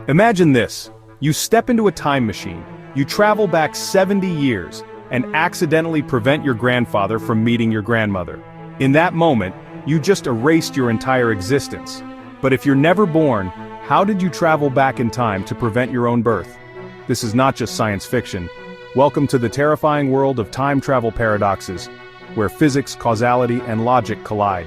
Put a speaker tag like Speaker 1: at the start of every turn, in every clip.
Speaker 1: Imagine this. You step into a time machine, you travel back 70 years, and accidentally prevent your grandfather from meeting your grandmother. In that moment, you just erased your entire existence. But if you're never born, how did you travel back in time to prevent your own birth? This is not just science fiction. Welcome to the terrifying world of time travel paradoxes, where physics, causality, and logic collide.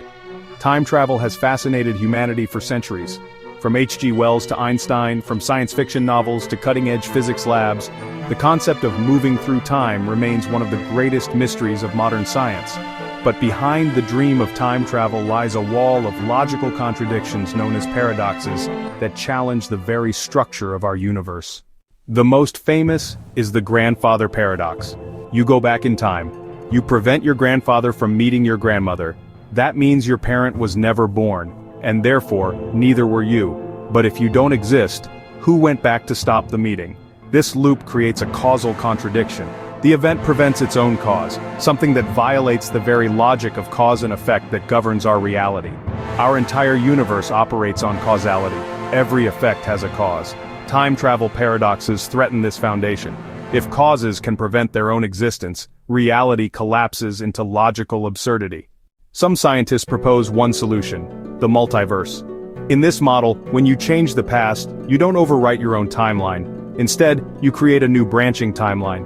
Speaker 1: Time travel has fascinated humanity for centuries. From H.G. Wells to Einstein, from science fiction novels to cutting-edge physics labs, the concept of moving through time remains one of the greatest mysteries of modern science. But behind the dream of time travel lies a wall of logical contradictions known as paradoxes that challenge the very structure of our universe. The most famous is the grandfather paradox. You go back in time. You prevent your grandfather from meeting your grandmother. That means your parent was never born, and therefore, neither were you. But if you don't exist, who went back to stop the meeting? This loop creates a causal contradiction. The event prevents its own cause, something that violates the very logic of cause and effect that governs our reality. Our entire universe operates on causality. Every effect has a cause. Time travel paradoxes threaten this foundation. If causes can prevent their own existence, reality collapses into logical absurdity. Some scientists propose one solution: the multiverse. In this model, when you change the past, you don't overwrite your own timeline. Instead, you create a new branching timeline.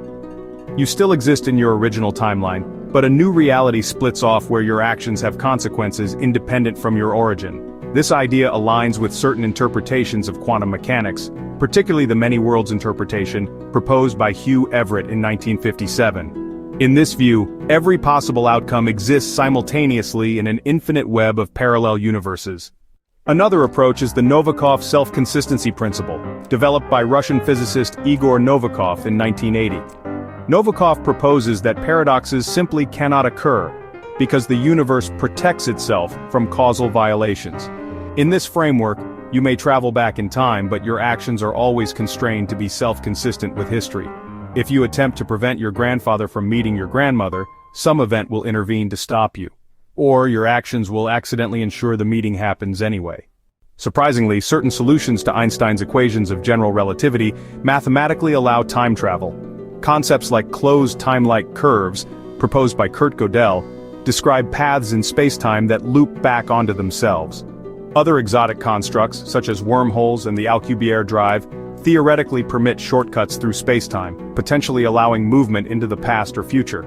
Speaker 1: You still exist in your original timeline, but a new reality splits off where your actions have consequences independent from your origin. This idea aligns with certain interpretations of quantum mechanics, particularly the many worlds interpretation proposed by Hugh Everett in 1957. In this view, every possible outcome exists simultaneously in an infinite web of parallel universes. Another approach is the Novikov self-consistency principle, developed by Russian physicist Igor Novikov in 1980. Novikov proposes that paradoxes simply cannot occur, because the universe protects itself from causal violations. In this framework, you may travel back in time, but your actions are always constrained to be self-consistent with history. If you attempt to prevent your grandfather from meeting your grandmother, some event will intervene to stop you. Or your actions will accidentally ensure the meeting happens anyway. Surprisingly, certain solutions to Einstein's equations of general relativity mathematically allow time travel. Concepts like closed time-like curves, proposed by Kurt Gödel, describe paths in spacetime that loop back onto themselves. Other exotic constructs, such as wormholes and the Alcubierre drive, theoretically permit shortcuts through spacetime, potentially allowing movement into the past or future.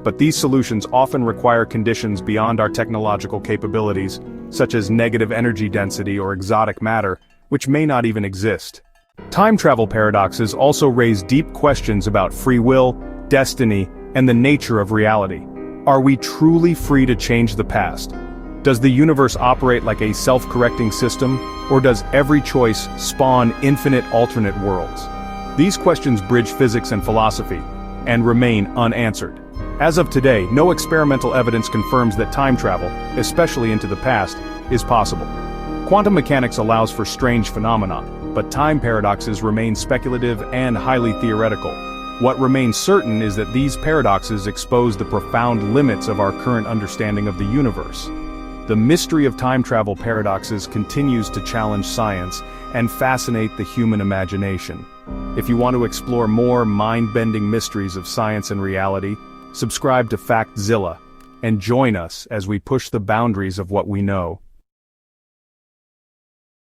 Speaker 1: But these solutions often require conditions beyond our technological capabilities, such as negative energy density or exotic matter, which may not even exist. Time travel paradoxes also raise deep questions about free will, destiny, and the nature of reality. Are we truly free to change the past? Does the universe operate like a self-correcting system, or does every choice spawn infinite alternate worlds? These questions bridge physics and philosophy, and remain unanswered. As of today, no experimental evidence confirms that time travel, especially into the past, is possible. Quantum mechanics allows for strange phenomena, but time paradoxes remain speculative and highly theoretical. What remains certain is that these paradoxes expose the profound limits of our current understanding of the universe. The mystery of time travel paradoxes continues to challenge science and fascinate the human imagination. If you want to explore more mind-bending mysteries of science and reality, subscribe to FactZilla and join us as we push the boundaries of what we know.